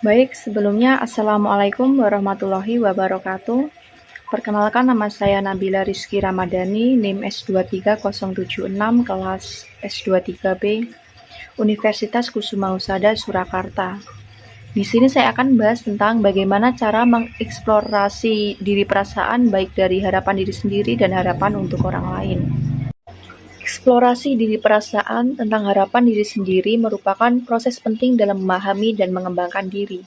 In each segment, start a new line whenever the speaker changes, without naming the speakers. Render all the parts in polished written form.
Baik, sebelumnya Assalamualaikum warahmatullahi wabarakatuh. Perkenalkan, nama saya Nabila Rizky Ramadhani, NIM S23076, kelas S23B, Universitas Kusuma Husada, Surakarta. Di sini saya akan bahas tentang bagaimana cara mengeksplorasi diri perasaan baik dari harapan diri sendiri dan harapan untuk orang lain. Eksplorasi diri perasaan tentang harapan diri sendiri merupakan proses penting dalam memahami dan mengembangkan diri.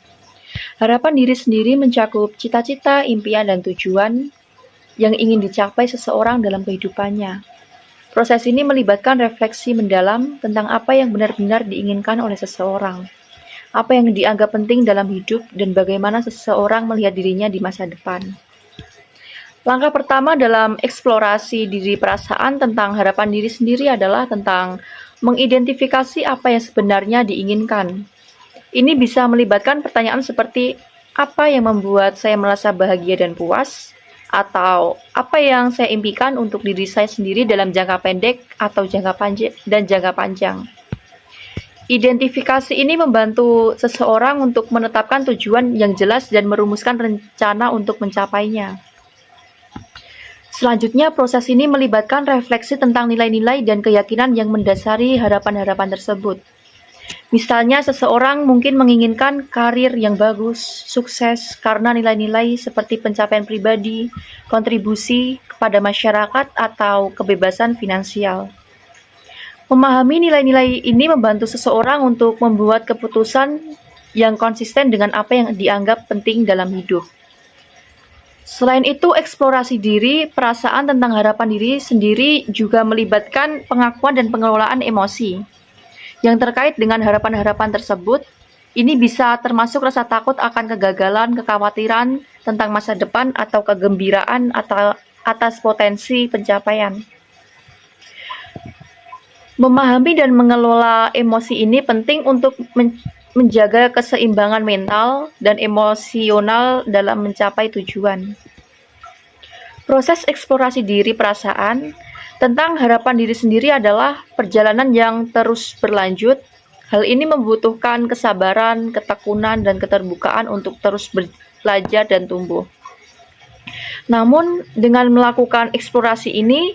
Harapan diri sendiri mencakup cita-cita, impian, dan tujuan yang ingin dicapai seseorang dalam kehidupannya. Proses ini melibatkan refleksi mendalam tentang apa yang benar-benar diinginkan oleh seseorang, apa yang dianggap penting dalam hidup, dan bagaimana seseorang melihat dirinya di masa depan. Langkah pertama dalam eksplorasi diri perasaan tentang harapan diri sendiri adalah tentang mengidentifikasi apa yang sebenarnya diinginkan. Ini bisa melibatkan pertanyaan seperti, apa yang membuat saya merasa bahagia dan puas? Atau apa yang saya impikan untuk diri saya sendiri dalam jangka pendek atau jangka panjang. Identifikasi ini membantu seseorang untuk menetapkan tujuan yang jelas dan merumuskan rencana untuk mencapainya. Selanjutnya, proses ini melibatkan refleksi tentang nilai-nilai dan keyakinan yang mendasari harapan-harapan tersebut. Misalnya, seseorang mungkin menginginkan karir yang bagus, sukses, karena nilai-nilai seperti pencapaian pribadi, kontribusi kepada masyarakat, atau kebebasan finansial. Memahami nilai-nilai ini membantu seseorang untuk membuat keputusan yang konsisten dengan apa yang dianggap penting dalam hidup. Selain itu, eksplorasi diri, perasaan tentang harapan diri sendiri juga melibatkan pengakuan dan pengelolaan emosi yang terkait dengan harapan-harapan tersebut. Ini bisa termasuk rasa takut akan kegagalan, kekhawatiran tentang masa depan, atau kegembiraan atau atas potensi pencapaian. Memahami dan mengelola emosi ini penting untuk menjaga keseimbangan mental dan emosional dalam mencapai tujuan. Proses eksplorasi diri perasaan tentang harapan diri sendiri adalah perjalanan yang terus berlanjut. Hal ini membutuhkan kesabaran, ketekunan, dan keterbukaan untuk terus belajar dan tumbuh. Namun, dengan melakukan eksplorasi ini,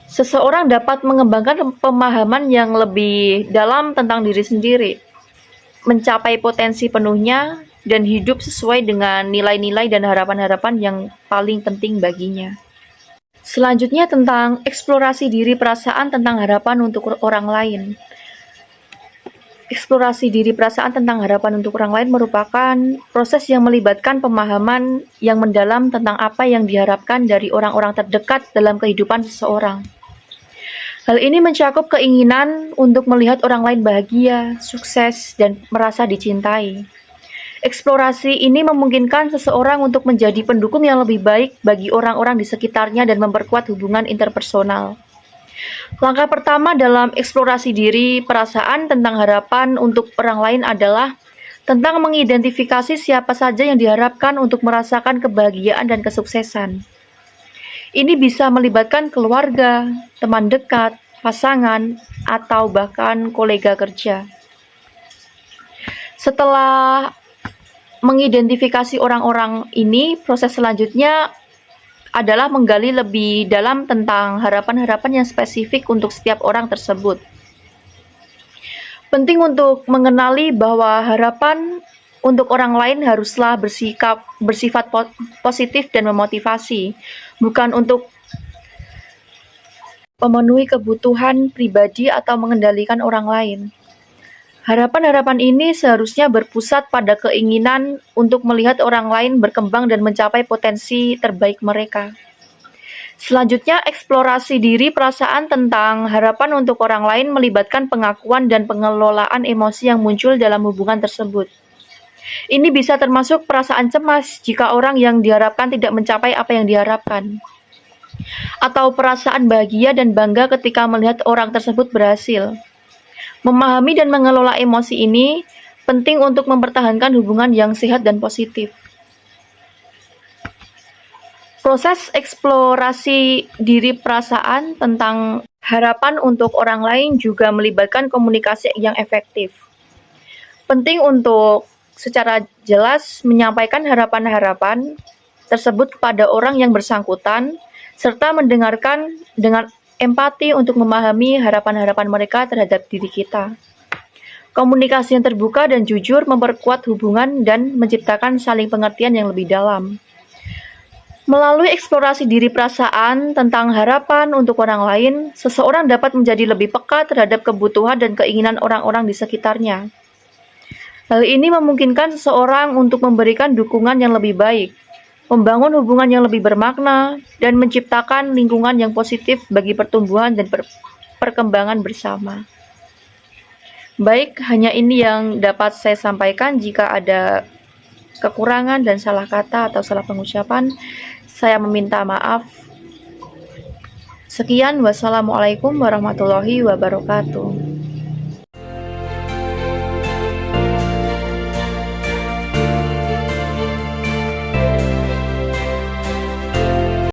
seseorang dapat mengembangkan pemahaman yang lebih dalam tentang diri sendiri, mencapai potensi penuhnya, dan hidup sesuai dengan nilai-nilai dan harapan-harapan yang paling penting baginya. Selanjutnya, tentang eksplorasi diri perasaan tentang harapan untuk orang lain. Eksplorasi diri perasaan tentang harapan untuk orang lain merupakan proses yang melibatkan pemahaman yang mendalam tentang apa yang diharapkan dari orang-orang terdekat dalam kehidupan seseorang. Hal ini mencakup keinginan untuk melihat orang lain bahagia, sukses, dan merasa dicintai. Eksplorasi ini memungkinkan seseorang untuk menjadi pendukung yang lebih baik bagi orang-orang di sekitarnya dan memperkuat hubungan interpersonal. Langkah pertama dalam eksplorasi diri perasaan tentang harapan untuk orang lain adalah tentang mengidentifikasi siapa saja yang diharapkan untuk merasakan kebahagiaan dan kesuksesan. Ini bisa melibatkan keluarga, teman dekat, pasangan, atau bahkan kolega kerja. Setelah mengidentifikasi orang-orang ini, proses selanjutnya adalah menggali lebih dalam tentang harapan-harapan yang spesifik untuk setiap orang tersebut. Penting untuk mengenali bahwa harapan untuk orang lain haruslah bersifat positif dan memotivasi, bukan untuk memenuhi kebutuhan pribadi atau mengendalikan orang lain. Harapan-harapan ini seharusnya berpusat pada keinginan untuk melihat orang lain berkembang dan mencapai potensi terbaik mereka. Selanjutnya, eksplorasi diri perasaan tentang harapan untuk orang lain melibatkan pengakuan dan pengelolaan emosi yang muncul dalam hubungan tersebut. Ini bisa termasuk perasaan cemas jika orang yang diharapkan tidak mencapai apa yang diharapkan, atau perasaan bahagia dan bangga ketika melihat orang tersebut berhasil. Memahami dan mengelola emosi ini penting untuk mempertahankan hubungan yang sehat dan positif. Proses eksplorasi diri perasaan tentang harapan untuk orang lain juga melibatkan komunikasi yang efektif. Penting untuk secara jelas menyampaikan harapan-harapan tersebut kepada orang yang bersangkutan, serta mendengarkan dengan empati untuk memahami harapan-harapan mereka terhadap diri kita. Komunikasi yang terbuka dan jujur memperkuat hubungan dan menciptakan saling pengertian yang lebih dalam. Melalui eksplorasi diri perasaan tentang harapan untuk orang lain, seseorang dapat menjadi lebih peka terhadap kebutuhan dan keinginan orang-orang di sekitarnya. Hal ini memungkinkan seseorang untuk memberikan dukungan yang lebih baik, membangun hubungan yang lebih bermakna, dan menciptakan lingkungan yang positif bagi pertumbuhan dan perkembangan bersama. Baik, hanya ini yang dapat saya sampaikan. Jika ada kekurangan dan salah kata atau salah pengucapan, saya meminta maaf. Sekian, wassalamualaikum warahmatullahi wabarakatuh.